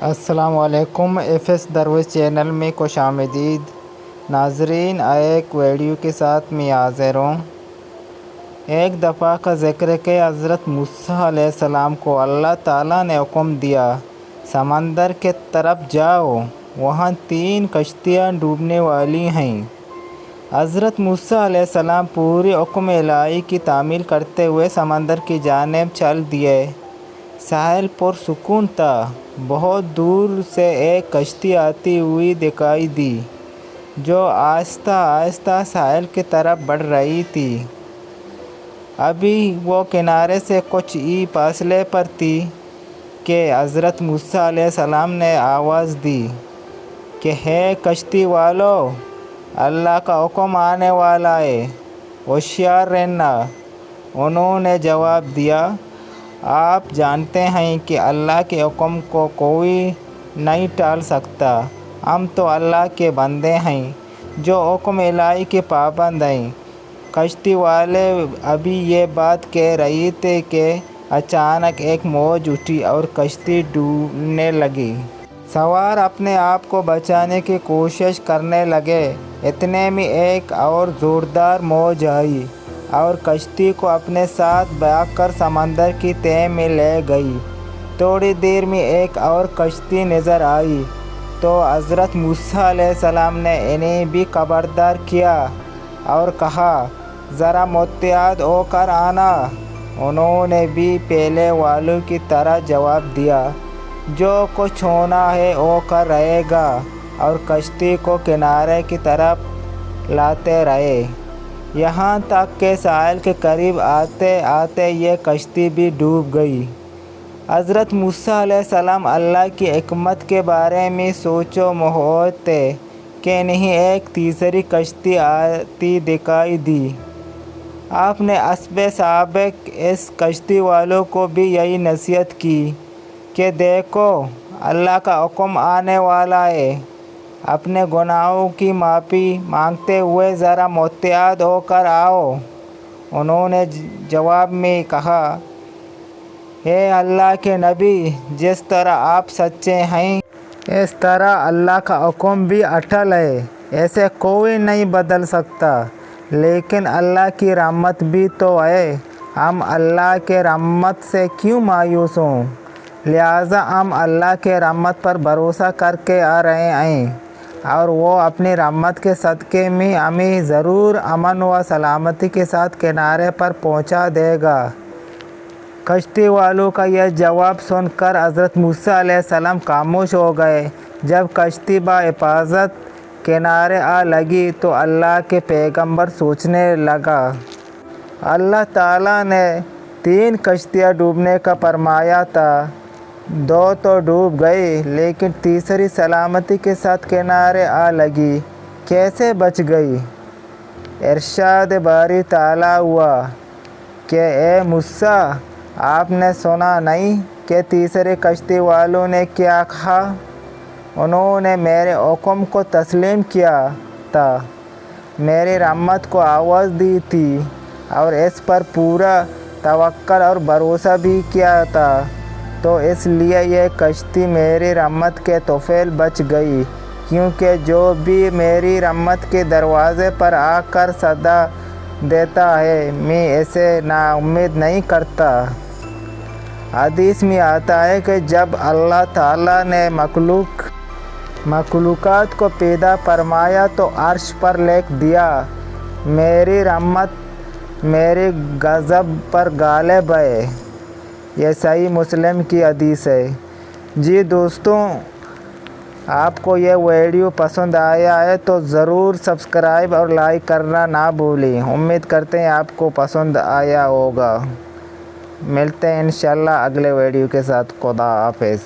السلام علیکم، F S درویش چینل میں خوش آمدید ناظرین۔ ایک ویڈیو کے ساتھ میں حاضر ہوں۔ ایک دفعہ کا ذکر ہے کہ حضرت موسیٰ علیہ السلام کو اللہ تعالیٰ نے حکم دیا، سمندر کے طرف جاؤ، وہاں 3 کشتیاں ڈوبنے والی ہیں۔ حضرت موسیٰ علیہ السلام پوری حکم الہی کی تعمیل کرتے ہوئے سمندر کی جانب چل دیے۔ ساحل پرسکون تھا۔ بہت دور سے ایک کشتی آتی ہوئی دکھائی دی، جو آہستہ آہستہ ساحل کی طرف بڑھ رہی تھی۔ ابھی وہ کنارے سے کچھ ہی فاصلے پر تھی کہ حضرت موسیٰ علیہ السلام نے آواز دی کہ ہے کشتی والو، اللہ کا حکم آنے والا ہے، ہوشیار رہنا۔ انہوں نے جواب دیا، آپ جانتے ہیں کہ اللہ کے حکم کو کوئی نہیں ٹال سکتا۔ ہم تو اللہ کے بندے ہیں جو حکم الہی کے پابند ہیں۔ کشتی والے ابھی یہ بات کہہ رہے تھے کہ اچانک ایک موج اٹھی اور کشتی ڈوبنے لگی۔ سوار اپنے آپ کو بچانے کی کوشش کرنے لگے۔ اتنے میں ایک اور زوردار موج آئی اور کشتی کو اپنے ساتھ بہا کر سمندر کی تہہ میں لے گئی۔ تھوڑی دیر میں ایک اور کشتی نظر آئی تو حضرت موسیٰ علیہ السلام نے انہیں بھی خبردار کیا اور کہا، ذرا محتاط ہو کر آنا۔ انہوں نے بھی پہلے والوں کی طرح جواب دیا، جو کچھ ہونا ہے ہو کر رہے گا، اور کشتی کو کنارے کی طرف لاتے رہے، یہاں تک کہ ساحل کے قریب آتے آتے یہ کشتی بھی ڈوب گئی۔ حضرت موسیٰ علیہ السلام اللہ کی حکمت کے بارے میں سوچ و محور تھے کہ انہیں ایک تیسری کشتی آتی دکھائی دی۔ آپ نے اصحاب سابق اس کشتی والوں کو بھی یہی نصیحت کی کہ دیکھو، اللہ کا حکم آنے والا ہے، اپنے گناہوں کی معافی مانگتے ہوئے ذرا محتاط ہو کر آؤ۔ انہوں نے جواب میں کہا، اے اللہ کے نبی، جس طرح آپ سچے ہیں اس طرح اللہ کا حکم بھی اٹل ہے، اسے کوئی نہیں بدل سکتا۔ لیکن اللہ کی رحمت بھی تو ہے، ہم اللہ کے رحمت سے کیوں مایوس ہوں؟ لہٰذا ہم اللہ کے رحمت پر بھروسہ کر کے آ رہے ہیں، اور وہ اپنی رحمت کے صدقے میں ہمیں ضرور امن و سلامتی کے ساتھ کنارے پر پہنچا دے گا۔ کشتی والوں کا یہ جواب سن کر حضرت موسیٰ علیہ السلام خاموش ہو گئے۔ جب کشتی بحفاظت کنارے آ لگی تو اللہ کے پیغمبر سوچنے لگا، اللہ تعالیٰ نے 3 کشتیاں ڈوبنے کا فرمایا تھا، 2 تو ڈوب گئی، لیکن تیسری سلامتی کے ساتھ کنارے آ لگی، کیسے بچ گئی؟ ارشاد باری تعالیٰ ہوا کہ اے موسیٰ، آپ نے سنا نہیں کہ تیسری کشتی والوں نے کیا کہا؟ انہوں نے میرے حکم کو تسلیم کیا تھا، میری رحمت کو آواز دی تھی، اور اس پر پورا توکل اور بھروسہ بھی کیا تھا، تو اس لیے یہ کشتی میری رحمت کے طفیل بچ گئی، کیونکہ جو بھی میری رحمت کے دروازے پر آ کر صدا دیتا ہے، میں اسے نا امید نہیں کرتا۔ حدیث میں آتا ہے کہ جب اللہ تعالیٰ نے مخلوقات کو پیدا فرمایا تو عرش پر لکھ دیا، میری رحمت میری غضب پر غالب ہے۔ یہ صحیح مسلم کی حدیث ہے۔ جی دوستوں، آپ کو یہ ویڈیو پسند آیا ہے تو ضرور سبسکرائب اور لائک کرنا نہ بھولیں۔ امید کرتے ہیں آپ کو پسند آیا ہوگا۔ ملتے ہیں انشاءاللہ اگلے ویڈیو کے ساتھ۔ خدا حافظ۔